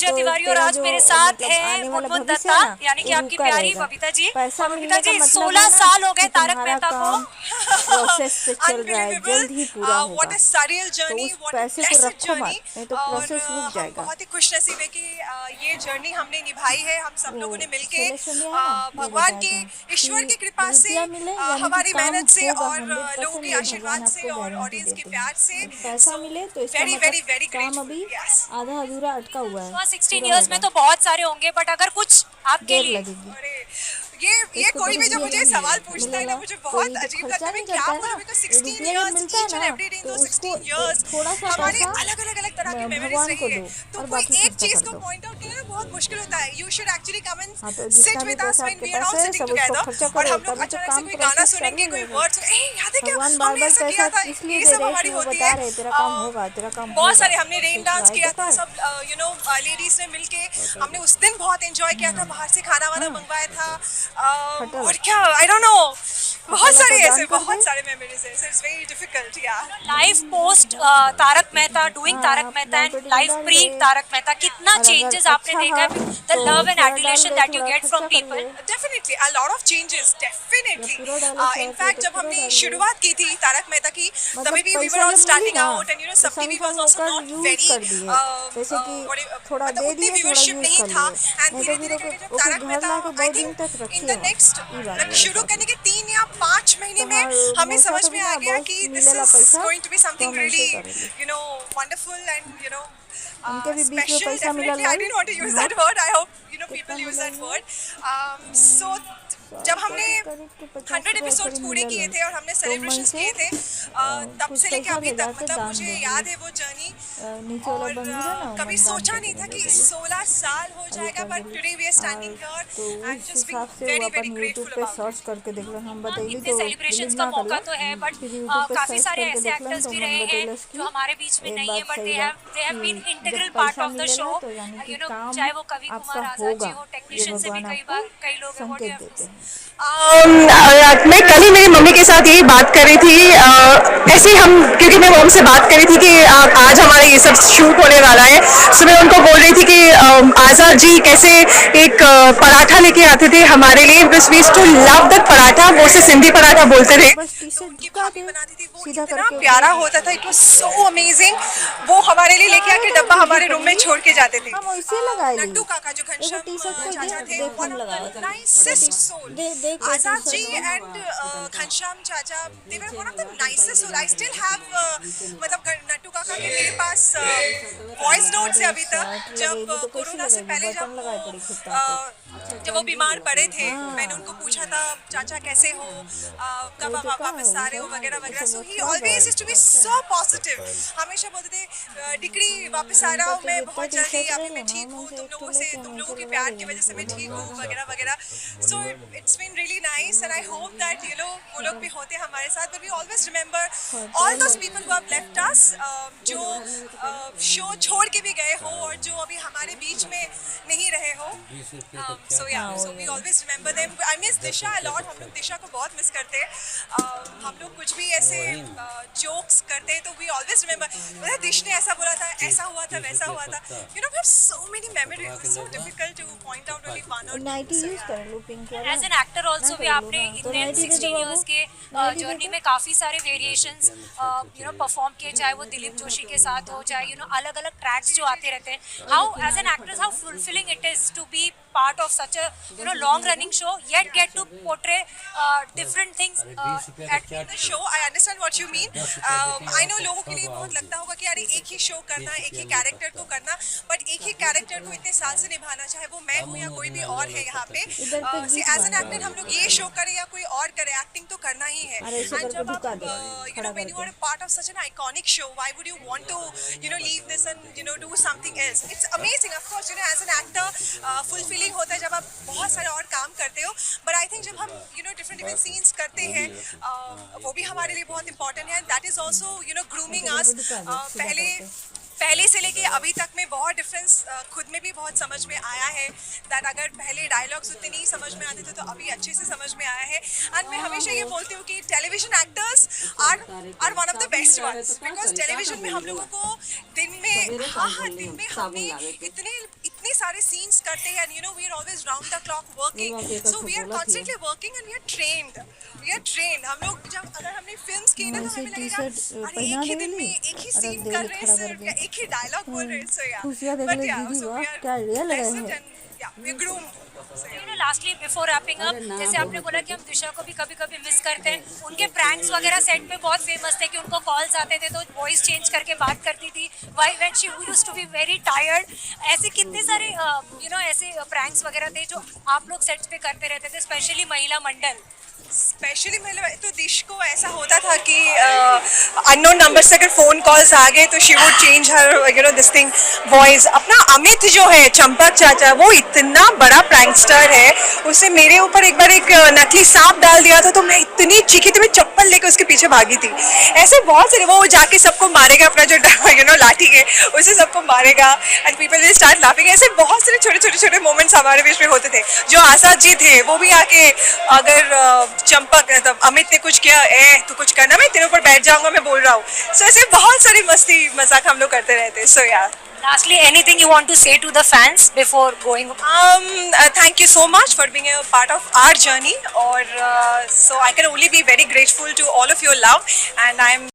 पूजा तो तिवारी और तेरा आज जो मेरे साथ मतलब है आने वाला मुनमुन भविष्य दत्ता, है ना, यानी कि वो आपकी रुका प्यारी रहेगा। बबीता जी। पैसा बबीता मिलने का जी मतलब 16 है ना साल हो गए कि तारक तुम्हारा मेहता को। काम प्रोसेस पे चल रहा है, जल्द ही पूरा व्हाट होगा। अ सरियल तो जर्नी, उस व्हाट अ पैसे को ब्लेस्ड रखो जर्नी। मत, नहीं तो और प्रोसेस रुक हम जाएगा। बहुत ही खुश नसीब है कि ये जर्नी हमने निभाई है, हम सब वो लोगों ने मिलके शैलेश पंड्या है ना, वो भगवान बताया की, था ईश्वर की कि कृपा से, रुपया मिले यानी कि हमारी काम मेहनत से होगा और लोगों 100%, के ये भगवान आशीर्वाद से आपको और गारंटी ऑडियंस के देते प्यार हैं। से। तो पैसा सो मिले तो इसका वेरी मतलब वेरी वेरी काम ग्रेटफुल। अभी यस। आधा अधूरा अटका हुआ है, 16 पूरा इयर्स में होगा, तो बहुत सारे होंगे, बट अगर कुछ आपके देर लिए लगेगी। अरे ये इसको तो कोई भी जो रुपया मुझे सवाल पूछता है ना, मिलेगा, मुझे तो बहुत ये जो अजीब लगता खर्चा है। मैं नहीं क्या करता है बोलूं, ना, बिकॉज ये 16 रुपया जब इयर्स मिलता है ईच एंड ना, एवरी डे इन तो दो उसको 16 इयर्स थोड़ा सा हमारे पैसा अलग अलग अलग तरह की मेमोरीज भगवान रही को है। दो तो और कोई बाकी एक खर्चा चीज कर को दो। पॉइंट आउट करना ना बहुत मुश्किल होता है। You should actually come and हाँ, तो सिट जितना भी विद अस पैसा व्हेन आपके वी आर पास ऑल है सिटिंग सब उसको टुगेदर, खर्चा और करो, हम लोग तभी तो अचानक से काम कोई गाना प्रोसेस सुनेंगे, चालू कोई रहेगा। वर्ड सुने, याद है क्या भगवान बार हमने बार ऐसा पैसा किया था, इसलिए ये दे सब रहे हैं हमारी कि वो होती बता है। रहे तेरा काम होगा, तेरा काम बहुत होगा। सारे हमने रेन तो डांस ट्राई किया तो था कर। सब, लेडीज ने मिलके। हमने उस दिन बहुत एंजॉय किया था, बाहर से खाना वाना हाँ, मंगवाया था। फटल और क्या, आई डोंट नो, बहुत फटल सारे तो ऐसे दान कर दे। बहुत सारे मेमोरीज है। It's very difficult. या live post Tarak Mehta, doing Tarak हाँ, मेहता एंड मार्केटिंग लाइव डाल प्री दे। तारक मेहता, कितना और अगर चेंजेस आपने अच्छा देखा है है, द तो लव एंड थोड़ा डाल एडुलेशन दे, दैट यू थोड़ा गेट फ्रॉम खर्चा कर ले। People. Definitely a lot of changes, जब डेफिनेटली। पूरा डालना चाहते हो इनफैक्ट तो जब पूरा हमने डाल दे। शुरुआत की थी तारक मेहता की, मतलब तभी भी वी वर पैसा ऑल जब मिली स्टार्टिंग ना, आउट एंड तो सब टीवी वाज संग आल्सो होकर नॉट यूज वेरी, कर दिए, जैसे कि थोड़ा मतलब दे उतनी दिए, थोड़ा व्यूअरशिप यूज नहीं कर था। लिए, एंड नहीं तो धीरे फिर धीरे करके जब ओके तारक घर मेहता, ला के आई 2 दिन तक थिंक इन द रखिएगा। नेक्स्ट ई बात लाइक बोले शुरू साथ करने के 3 या 5 महीने में तहार हमें मौसा समझ के में भी आ ना गया बहुत कि दिस मिलेला इज पैसा, गोइंग टू बी तो समथिंग हम रियली ऐसे करेली। वंडरफुल एंड उनके भी बीच में special. पैसा Definitely, मिलल I रही didn't want to use ना, that word. I hope कितना people use मिलल that है? word. So जब 100 हमने के करीब के 50 100 रुपया एपिसोड्स करीब पूरे मिलल किए है। थे और हमने तो मन सेलिब्रेशंस से किए थे, तब कुछ से लेके पैसा अभी ले तक, जाके मतलब दान मुझे दे याद दिए। है वो जर्नी। नीचे वाला और मंदिर है ना, कभी मतदान सोचा नहीं करके था दे कि देली। 16 साल हो अभी जाएगा, कर बट देली। टुडे वी आर और स्टैंडिंग हियर तो एंड उस जस्ट बीइंग हिसाब से वो वेरी वेरी अपन यूट्यूब ग्रेटफुल पे अबाउट सर्च करके देख लो, हम हाँ, बतैली इतने तो सेलिब्रेशंस बिलीव का ना कर मौका लो। तो है, बट फिर यूट्यूब पे काफी सर्च सारे करके ऐसे देख लन एक्टर्स तो भी मन रहे हैं बतैलस जो कि हमारे बीच में एक नहीं है, बात बट सही दे बा हैव बीन कि इंटीग्रल जब पार्ट पैसा ऑफ द शो। मिलेला तो यानी कि काम चाहे वो कवि आपका कुमार आजाद जी होगा, हो, ये टेक्नीशियन से भी भगवान कई आपको बार कई लोग हैं। व्हाट डू यू संकेत हैव टू देते से? हैं। मैं कल ही मेरी मम्मी के साथ यही बात कर रही थी, ऐसे ही हम, क्योंकि मैं मम्मी से बात कर रही थी कि आज हमारा ये सब शूट होने वाला है, तो मैं उनको बोल रही थी कि आज़ाद जी कैसे एक पराठा लेके आते थे हमारे लिए, because we used to love that paratha, वो उसे सिंधी पराठा बोलते थे। बस टी तो शर्ट उनकी झुका भाभी दे, बनाती थी, वो सीधा इतना करके प्यारा ऊपर। होता था, इट वाज सो अमेजिंग। वो हमारे लिए लेके आके डब्बा हमारे रूम में छोड़ के जाते थे। हम वैसे लगाए ली। लड्डू काका जो एगो टी शर्ट घनश्याम को चाचा थे, देख वन हम ऑफ लगावा द था। Nicest soul. देख वो टी आजाद जी शर्ट एंड घनश्याम चाचा, they were one of the nicest soul. I still have, मतलब नट्टू काका के मेरे पास वॉइस नोट्स है अभी तक, जब लगेगी तो कैसे कोरोना से लगेगी, पहले बटन जब लगाए वो पड़ी खुद ताकि। जब वो बीमार पड़े थे, हाँ। मैंने उनको पूछा था चाचा कैसे हो, कब वही आप तो कहा वापस आ रहे हो, सब वगैरह वगैरह। सो ही अच्छा always used to be so positive. हमेशा बोलते थे डिक्री वापस आ रहा हूँ मैं बहुत जल्दी, अभी मैं ठीक हूँ, तुम लोगों के प्यार की वजह से मैं ठीक हूँ, वगैरह वगैरह। So it's been really nice and I hope that वो लोग भी होते हमारे साथ, but we always remember all those people who have left us, जो शो छोड़ के भी गए हो और जो अभी हमारे बीच में नहीं रहे हो। So yeah, so we always remember them. I miss Disha a lot, हम लोग दिशा को बहुत मिस करते हैं। हम लोग कुछ भी ऐसे जोक्स करते हैं तो वी ऑलवेज रिमेंबर, दिश ने ऐसा बोला था, ऐसा हुआ था, वैसा हुआ था। We have so many memories, so difficult to point out only one और नाइटी टू। यूज कर लो पिंक वाला। एज एन एक्टर ऑल्सो भी आपने तो इतने नाइटी दे दो 16 बाबू, इयर्स के नाइटी दे जर्नी दो। में काफ़ी सारे वेरिएशंस परफॉर्म किए, चाहे वो दिलीप जोशी के साथ हो, चाहे अलग अलग ट्रैक्स जो आते रहते हैं। How as an actress how fulfilling it is to be part of such a long running show, yet get to portray different things at the show. I understand what you mean. I know लोगों के लिए बहुत लगता होगा कि यार एक ही show करना, एक ही कैरेक्टर को करना, बट एक ही कैरेक्टर को इतने साल से निभाना, चाहे वो मैं हूँ या कोई भी और है यहाँ पे। एज एन एक्टर हम लोग ये शो करें या कोई और करे, एक्टिंग तो करना ही है। एंड जब आप when you are a part of such an iconic show, why would you want to leave this and do something else? It's amazing, of course, as an actor fulfilling होता है जब आप बहुत सारे और काम करते हो, बट आई थिंक जब हम डिफरेंट सीन्स करते हैं, वो भी हमारे लिए बहुत इंपॉर्टेंट है। दैट इज ऑल्सो ग्रूमिंग अस। पहले से लेके अभी तक में बहुत डिफरेंस खुद में भी बहुत समझ में आया है, दैट अगर पहले डायलॉग्स उतने नहीं समझ में आते थे तो अभी अच्छे से समझ में आया है। एंड मैं हमेशा ये बोलती हूँ कि television actors are one of the best ones, because television में हम लोगों को दिन में हमें इतने सारे सीन्स करते हैं, you know we are always round the clock working, so we are constantly working and we are trained. हम लोग जब अगर हमने फिल्म्स की ना तो ऐसे हमें टी-शर्ट लगेगा अरे पहना एक ही दिन देंगे में एक ही और सीन अब कर देख रहे हैं खड़ा सिर्फ, कर या दे। एक ही डायलॉग बोल रहे हैं, सो या खुशियाँ देख ले दीदी, वाह, क्या रियल है। You know, lastly before wrapping up, जैसे आपने बोला कि हम दिशा को भी कभी कभी मिस करते हैं, उनके प्रैंक्स वगैरह सेट पे बहुत फेमस थे कि उनको कॉल्स आते थे तो वॉइस चेंज करके बात करती थी when she used to be very tired. ऐसे कितने सारे यू नो ऐसे प्रैंक्स वगैरह थे जो आप लोग सेट्स पे करते रहते थे, स्पेशली महिला मंडल। स्पेशली मतलब तो दिश को ऐसा होता था कि अननोन नंबर से अगर फोन कॉल्स आ गए तो she would change her you know this thing voice. अपना अमित जो है चंपक चाचा, वो इतना बड़ा प्रैंकस्टर है, उसने मेरे ऊपर एक बार एक नकली सांप डाल दिया था तो मैं इतनी चीखी थी, मैं चप्पल लेकर उसके पीछे भागी थी। ऐसे बहुत सारे, वो जाके सबको मारेगा, अपना जो यू नो लाठी है उसे सबको मारेगा and people will start laughing. ऐसे बहुत सारे छोटे छोटे मोमेंट्स हमारे बीच में होते थे। जो आसाद जी थे वो भी आके अगर चंपक मतलब अमित ने कुछ किया, तू कुछ करना, मैं तेरे ऊपर बैठ जाऊंगा, मैं बोल रहा हूँ। सो ऐसे बहुत सारी मस्ती मजाक हम लोग करते रहते। सो या Lastly, anything you want to say to the fans before going? Thank you so much for being a part of our journey, or so I can only be very grateful to all of your love, and I'm